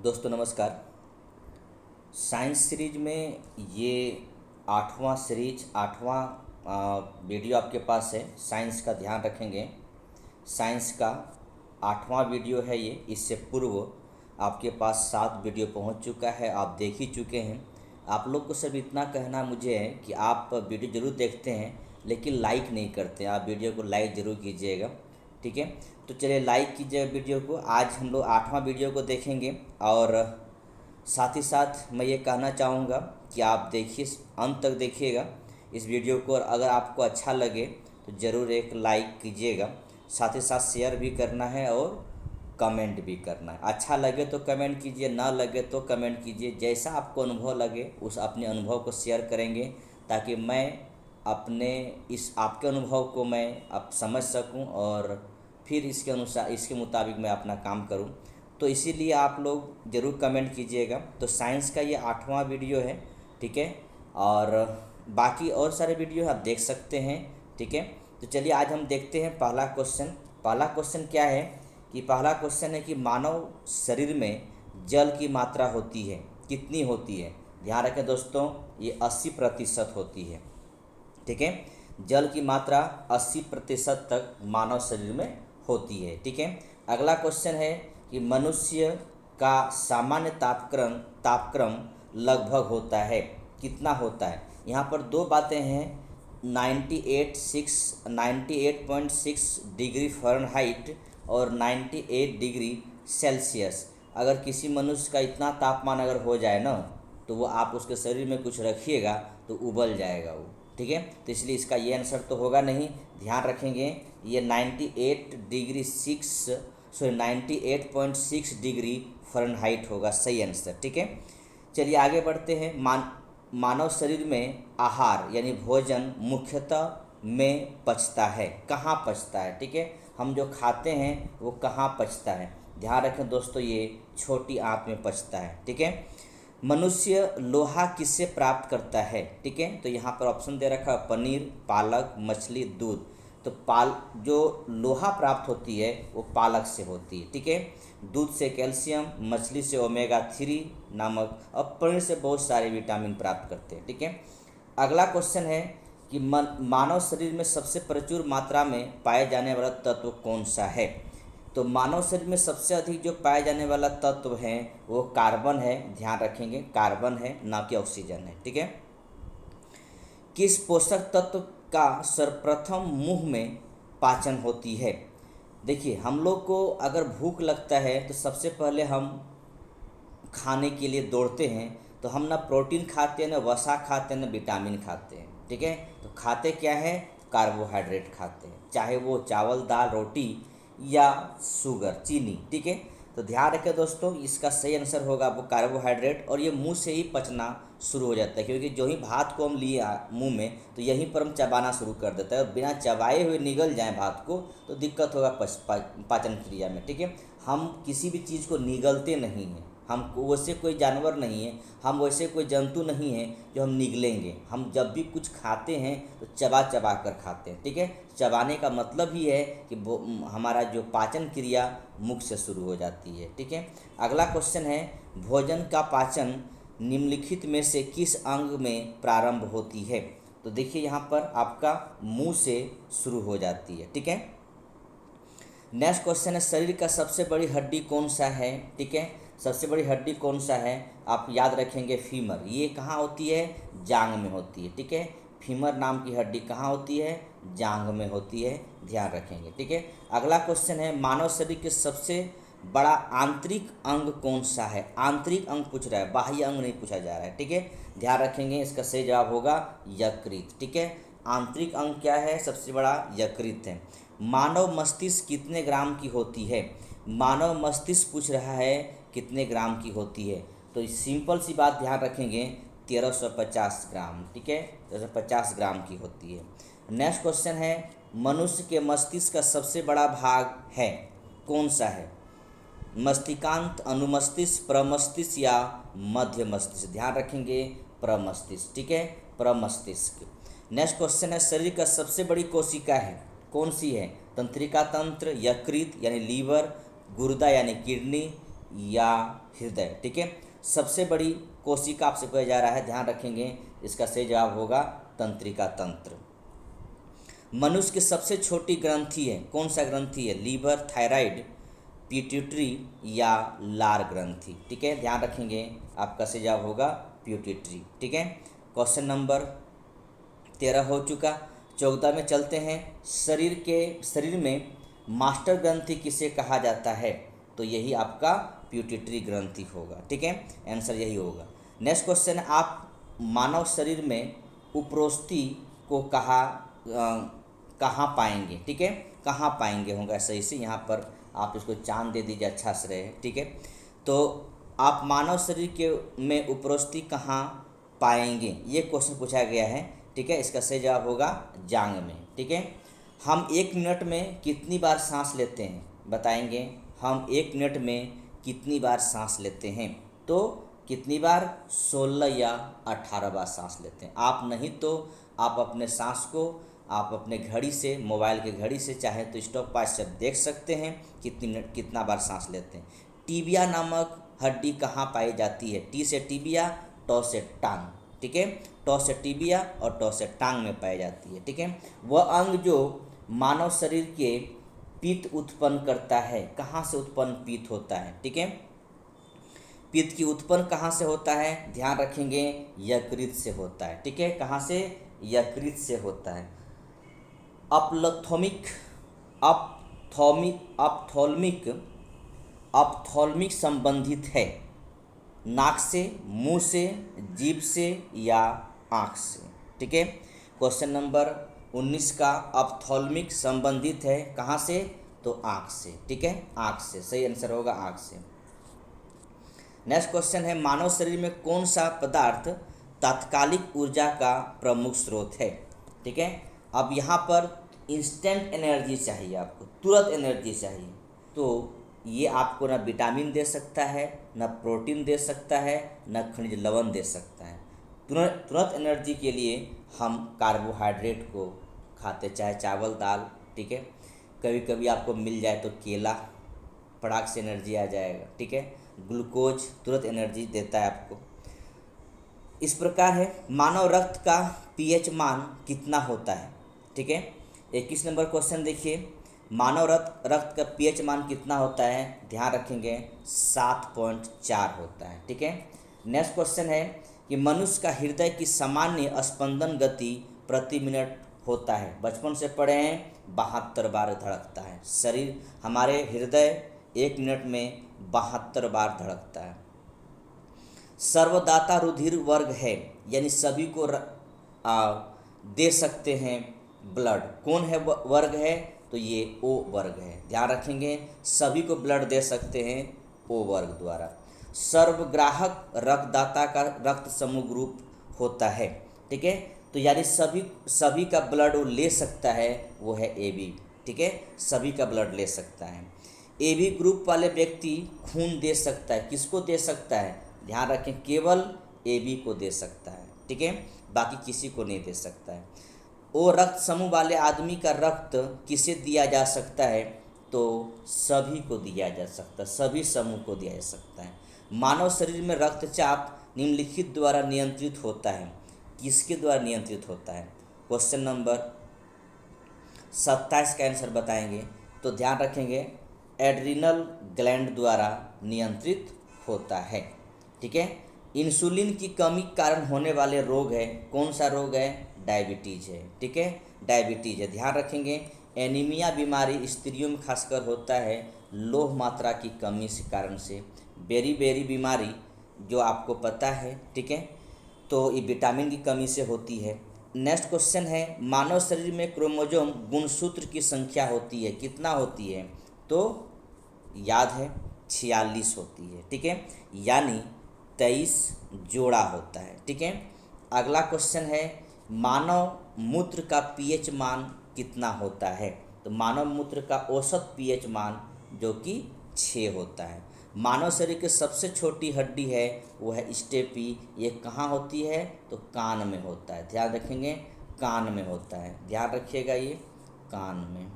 दोस्तों नमस्कार। Science series में ये आठवां सीरीज वीडियो आपके पास है। साइंस का ध्यान रखेंगे। साइंस का आठवां वीडियो है ये। इससे पूर्व आपके पास 7 वीडियो पहुंच चुका है, आप देख ही चुके हैं। आप लोग को सिर्फ इतना कहना मुझे है कि आप वीडियो ज़रूर देखते हैं लेकिन लाइक नहीं करते। आप वीडियो को लाइक ज़रूर कीजिएगा, ठीक है। तो चलिए लाइक कीजिए वीडियो को। आज हम लोग आठवां वीडियो को देखेंगे और साथ ही साथ मैं ये कहना चाहूँगा कि आप देखिए, अंत तक देखिएगा इस वीडियो को, और अगर आपको अच्छा लगे तो ज़रूर एक लाइक कीजिएगा। साथ ही साथ शेयर भी करना है और कमेंट भी करना है। अच्छा लगे तो कमेंट कीजिए, ना लगे तो कमेंट कीजिए। जैसा आपको अनुभव लगे उस अपने अनुभव को शेयर करेंगे ताकि मैं अपने इस आपके अनुभव को मैं अब समझ सकूं और फिर इसके अनुसार इसके मुताबिक मैं अपना काम करूं। तो इसीलिए आप लोग ज़रूर कमेंट कीजिएगा। तो साइंस का ये आठवां वीडियो है, ठीक है। और बाकी और सारे वीडियो आप देख सकते हैं, ठीक है। तो चलिए आज हम देखते हैं पहला क्वेश्चन। पहला क्वेश्चन क्या है कि पहला क्वेश्चन है कि मानव शरीर में जल की मात्रा होती है, कितनी होती है? ध्यान रखें दोस्तों, ये 80% होती है, ठीक है। जल की मात्रा 80% तक मानव शरीर में होती है, ठीक है। अगला क्वेश्चन है कि मनुष्य का सामान्य तापक्रम लगभग होता है, कितना होता है? यहाँ पर दो बातें हैं, 98.6 डिग्री फ़ारेनहाइट और 98 डिग्री सेल्सियस। अगर किसी मनुष्य का इतना तापमान अगर हो जाए ना, तो वो आप उसके शरीर में कुछ रखिएगा तो उबल जाएगा वो, ठीक है। तो इसलिए इसका ये आंसर तो होगा नहीं। ध्यान रखेंगे, ये 98.6 डिग्री फ़ारेनहाइट होगा सही आंसर, ठीक है। चलिए आगे बढ़ते हैं। मानव शरीर में आहार यानी भोजन मुख्यतः में पचता है, कहाँ पचता है, ठीक है। हम जो खाते हैं वो कहाँ पचता है? ध्यान रखें दोस्तों, ये छोटी आंत में पचता है, ठीक है। मनुष्य लोहा किससे प्राप्त करता है, ठीक है। तो यहाँ पर ऑप्शन दे रखा है पनीर, पालक, मछली, दूध। तो जो लोहा प्राप्त होती है वो पालक से होती है, ठीक है। दूध से कैल्शियम, मछली से ओमेगा 3 नामक, और पनीर से बहुत सारे विटामिन प्राप्त करते हैं, ठीक है। अगला क्वेश्चन है कि मानव शरीर में सबसे प्रचुर मात्रा में पाए जाने वाला तत्व कौन सा है? तो मानव शरीर में सबसे अधिक जो पाया जाने वाला तत्व है वो कार्बन है। ध्यान रखेंगे, कार्बन है, ना कि ऑक्सीजन है, ठीक है। किस पोषक तत्व का सर्वप्रथम मुंह में पाचन होती है? देखिए, हम लोग को अगर भूख लगता है तो सबसे पहले हम खाने के लिए दौड़ते हैं, तो हम ना प्रोटीन खाते हैं, ना वसा खाते हैं, ना विटामिन खाते हैं, ठीक है। तो खाते क्या है? कार्बोहाइड्रेट खाते हैं, चाहे वो चावल, दाल, रोटी या शुगर, चीनी, ठीक है। तो ध्यान रखें दोस्तों, इसका सही आंसर होगा वो कार्बोहाइड्रेट। और ये मुंह से ही पचना शुरू हो जाता है, क्योंकि जो ही भात को हम लिए मुंह में तो यहीं पर हम चबाना शुरू कर देता है, और बिना चबाए हुए निगल जाए भात को तो दिक्कत होगा पाचन क्रिया में, ठीक है। हम किसी भी चीज़ को निगलते नहीं हैं, हम वैसे कोई जानवर नहीं है, हम वैसे कोई जंतु नहीं है जो हम निगलेंगे। हम जब भी कुछ खाते हैं तो चबा चबा कर खाते हैं, ठीक है। चबाने का मतलब ही है कि हमारा जो पाचन क्रिया मुख से शुरू हो जाती है, ठीक है। अगला क्वेश्चन है, भोजन का पाचन निम्नलिखित में से किस अंग में प्रारंभ होती है? तो देखिए यहाँ पर आपका मुंह से शुरू हो जाती है, ठीक है। नेक्स्ट क्वेश्चन है, शरीर का सबसे बड़ी हड्डी कौन सा है, ठीक है। सबसे बड़ी हड्डी कौन सा है? आप याद रखेंगे फीमर। ये कहाँ होती है? जांघ में होती है, ठीक है। फीमर नाम की हड्डी कहाँ होती है? जांघ में होती है, ध्यान रखेंगे, ठीक है। अगला क्वेश्चन है, मानव शरीर के सबसे बड़ा आंतरिक अंग कौन सा है? आंतरिक अंग पूछ रहा है, बाह्य अंग नहीं पूछा जा रहा है, ठीक है। ध्यान रखेंगे, इसका सही जवाब होगा यकृत, ठीक है। आंतरिक अंग क्या है? सबसे बड़ा यकृत है। मानव मस्तिष्क कितने ग्राम की होती है? मानव मस्तिष्क पूछ रहा है कितने ग्राम की होती है? तो सिंपल सी बात ध्यान रखेंगे, 1350 ग्राम, ठीक है। 1350 ग्राम की होती है। नेक्स्ट क्वेश्चन है, मनुष्य के मस्तिष्क का सबसे बड़ा भाग है कौन सा है? मस्तिष्कांत, अनुमस्तिष्क, प्रमस्तिष्क या मध्य मस्तिष्क? ध्यान रखेंगे प्रमस्तिष्क, ठीक है, प्रमस्तिष्क। नेक्स्ट क्वेश्चन है, शरीर का सबसे बड़ी कोशिका है कौन सी है? तंत्रिका तंत्र, यकृत यानी लीवर, गुर्दा यानी किडनी, या हृदय। ठीक है, सबसे बड़ी कोशिका आपसे पूछा जा रहा है, ध्यान रखेंगे। इसका सही जवाब होगा तंत्रिका तंत्र। मनुष्य की सबसे छोटी ग्रंथि है, कौन सा ग्रंथि है? लीवर, थायराइड, पिट्यूटरी या लार ग्रंथि। ठीक है, ध्यान रखेंगे, आपका सही जवाब होगा पिट्यूटरी। ठीक है, क्वेश्चन नंबर 13 हो चुका। 14 में चलते हैं। शरीर में मास्टर ग्रंथि किसे कहा जाता है? तो यही आपका पिट्यूटरी ग्रंथि होगा। ठीक है, आंसर यही होगा। नेक्स्ट क्वेश्चन है, आप मानव शरीर में उपरोष्ठी को कहाँ पाएंगे? ठीक है, कहाँ पाएंगे होगा सही से, यहाँ पर आप इसको चांद दे दीजिए, अच्छा से रहे। ठीक है, तो आप मानव शरीर के में उपरोष्ठी कहाँ पाएंगे, ये क्वेश्चन पूछा गया है। ठीक है, इसका सही जवाब होगा जांघ में। ठीक है, हम 1 मिनट में कितनी बार सांस लेते हैं? बताएंगे, हम 1 मिनट में कितनी बार सांस लेते हैं? तो कितनी बार? 16 या 18 बार सांस लेते हैं। आप नहीं तो आप अपने सांस को आप अपने घड़ी से, मोबाइल के घड़ी से चाहे तो स्टॉप वॉच से देख सकते हैं कितना बार सांस लेते हैं। टीबिया नामक हड्डी कहाँ पाई जाती है? टी से टीबिया, टॉ से टांग। ठीक है, टॉ से टीबिया और टॉ से टांग में पाई जाती है। ठीक है, वह अंग जो मानव शरीर के पित्त उत्पन्न करता है, कहाँ से उत्पन्न पित्त होता है? ठीक है, पित्त की उत्पन्न कहाँ से होता है? ध्यान रखेंगे, यकृत से होता है। ठीक है, कहाँ से? यकृत से होता है। अपथॉल्मिक अपथॉल्मिक अपथॉल्मिक संबंधित है नाक से, मुंह से, जीभ से या आँख से। ठीक है, क्वेश्चन नंबर 19 का अपथॉल्मिक संबंधित है कहाँ से? तो आँख से। ठीक है, आँख से, सही आंसर होगा आँख से। नेक्स्ट क्वेश्चन है, मानव शरीर में कौन सा पदार्थ तात्कालिक ऊर्जा का प्रमुख स्रोत है? ठीक है, अब यहाँ पर इंस्टेंट एनर्जी चाहिए, आपको तुरंत एनर्जी चाहिए, तो ये आपको ना विटामिन दे सकता है, ना प्रोटीन दे सकता है, ना खनिज लवण दे सकता है। तुरंत एनर्जी के लिए हम कार्बोहाइड्रेट को खाते, चाहे चावल, दाल। ठीक है, कभी कभी आपको मिल जाए तो केला, फटाक से एनर्जी आ जाएगा। ठीक है, ग्लूकोज तुरंत एनर्जी देता है आपको। इस प्रकार है, मानव रक्त का पीएच मान कितना होता है? ठीक है, 21 नंबर क्वेश्चन देखिए, मानव रक्त का पीएच मान कितना होता है? ध्यान रखेंगे, 7.4 होता है। ठीक है, नेक्स्ट क्वेश्चन है कि मनुष्य का हृदय की सामान्य स्पंदन गति प्रति मिनट होता है, बचपन से पढ़े हैं, 72 बार धड़कता है। शरीर, हमारे हृदय 1 मिनट में 72 बार धड़कता है। सर्वदाता रुधिर वर्ग है, यानी सभी को दे सकते हैं ब्लड, कौन है वर्ग है? तो ये ओ वर्ग है। ध्यान रखेंगे, सभी को ब्लड दे सकते हैं ओ वर्ग द्वारा। सर्वग्राहक रक्तदाता का रक्त समूह ग्रुप होता है। ठीक है, तो यानी सभी का ब्लड वो ले सकता है, वो है AB। ठीक है, सभी का ब्लड ले सकता है। AB ग्रुप वाले व्यक्ति खून दे सकता है, किसको दे सकता है? ध्यान रखें, केवल AB को दे सकता है। ठीक है, बाकी किसी को नहीं दे सकता है। ओ रक्त समूह वाले आदमी का रक्त किसे दिया जा सकता है? तो सभी को दिया जा सकता है, सभी समूह को दिया जा सकता है। मानव शरीर में रक्तचाप निम्नलिखित द्वारा नियंत्रित होता है, किसके द्वारा नियंत्रित होता है? क्वेश्चन नंबर 27 का आंसर बताएंगे, तो ध्यान रखेंगे, एड्रिनल ग्लैंड द्वारा नियंत्रित होता है। ठीक है, इंसुलिन की कमी के कारण होने वाले रोग है, कौन सा रोग है? डायबिटीज़ है। ठीक है, डायबिटीज़ है। ध्यान रखेंगे, एनीमिया बीमारी स्त्रियों में खासकर होता है लोह मात्रा की कमी के कारण से। बेरी बीमारी जो आपको पता है। ठीक है, तो ये विटामिन की कमी से होती है। नेक्स्ट क्वेश्चन है, मानव शरीर में क्रोमोसोम गुणसूत्र की संख्या होती है, कितना होती है? तो याद है, 46 होती है। ठीक है, यानी 23 जोड़ा होता है। ठीक है, अगला क्वेश्चन है, मानव मूत्र का पीएच मान कितना होता है? तो मानव मूत्र का औसत पीएच मान जो कि 6 होता है। मानव शरीर की सबसे छोटी हड्डी है वो है स्टेपी, ये कहाँ होती है? तो कान में होता है। ध्यान रखेंगे, कान में होता है, ध्यान रखिएगा, ये कान में।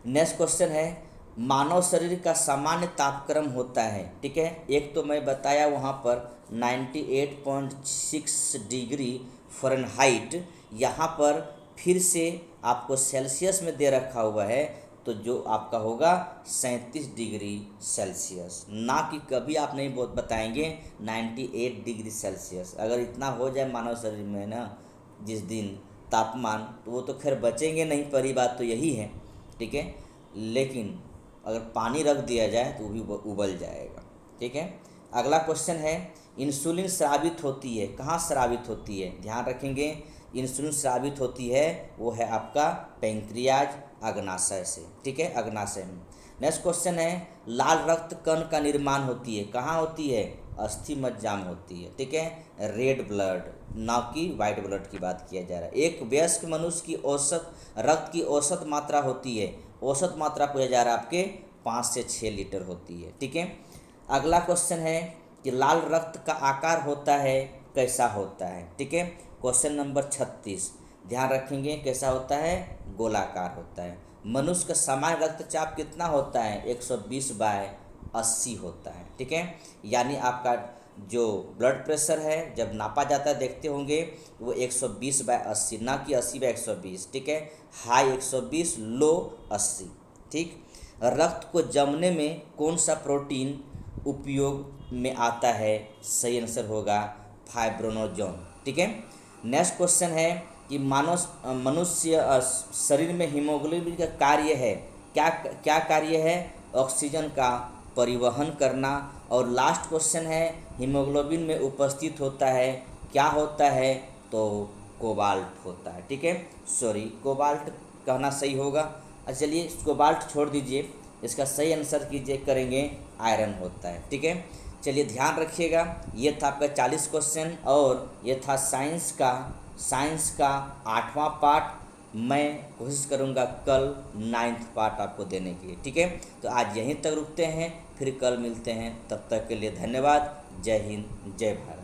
नेक्स्ट क्वेश्चन है, मानव शरीर का सामान्य तापक्रम होता है, ठीक है। एक तो मैं बताया वहाँ पर 98.6 डिग्री फ़ारेनहाइट, यहाँ पर फिर से आपको सेल्सियस में दे रखा हुआ है, तो जो आपका होगा 37 डिग्री सेल्सियस, ना कि कभी आप नहीं बताएंगे 98 डिग्री सेल्सियस। अगर इतना हो जाए मानव शरीर में ना जिस दिन तापमान, तो वो तो खैर बचेंगे नहीं, पहली बात तो यही है, ठीक है। लेकिन अगर पानी रख दिया जाए तो वो भी उबल जाएगा, ठीक है। अगला क्वेश्चन है, इंसुलिन स्रावित होती है, कहाँ स्रावित होती है? ध्यान रखेंगे, इंसुलिन स्रावित होती है वो है आपका पैंक्रियाज अग्नाशय से, ठीक है, अग्नाशय में। नेक्स्ट क्वेश्चन है, लाल रक्त कण का निर्माण होती है, कहाँ होती है? अस्थि मज्जा में होती है, ठीक है, रेड ब्लड, ना कि वाइट ब्लड की बात किया जा रहा है। एक वयस्क मनुष्य की औसत रक्त की औसत मात्रा होती है, औसत मात्रा पूछा जा रहा है आपके 5 से 6 लीटर होती है, ठीक है। अगला क्वेश्चन है कि लाल रक्त का आकार होता है, कैसा होता है, ठीक है। क्वेश्चन नंबर 36, ध्यान रखेंगे कैसा होता है? गोलाकार होता है। मनुष्य का सामान्य रक्तचाप कितना होता है? 120/80 होता है, ठीक है। यानी आपका जो ब्लड प्रेशर है जब नापा जाता है, देखते होंगे, वो 120/80, ना कि 80/120, ठीक है। हाई 120, लो 80, ठीक। रक्त को जमने में कौन सा प्रोटीन उपयोग में आता है? सही आंसर होगा फाइब्रोनोजोन, ठीक है। नेक्स्ट क्वेश्चन है कि मनुष्य शरीर में हीमोग्लोबिन का कार्य है, क्या क्या कार्य है? ऑक्सीजन का परिवहन करना। और लास्ट क्वेश्चन है, हीमोग्लोबिन में उपस्थित होता है, क्या होता है? तो कोबाल्ट होता है, ठीक है। सॉरी, कोबाल्ट कहना सही होगा। चलिए कोबाल्ट छोड़ दीजिए, इसका सही आंसर कीजिए, करेंगे आयरन होता है, ठीक है। चलिए ध्यान रखिएगा, ये था आपका 40 क्वेश्चन और ये था साइंस का 8वां पार्ट। मैं कोशिश करूँगा कल 9th पार्ट आपको देने के लिए, ठीक है। तो आज यहीं तक रुकते हैं, फिर कल मिलते हैं, तब तक के लिए धन्यवाद। जय हिंद, जय भारत।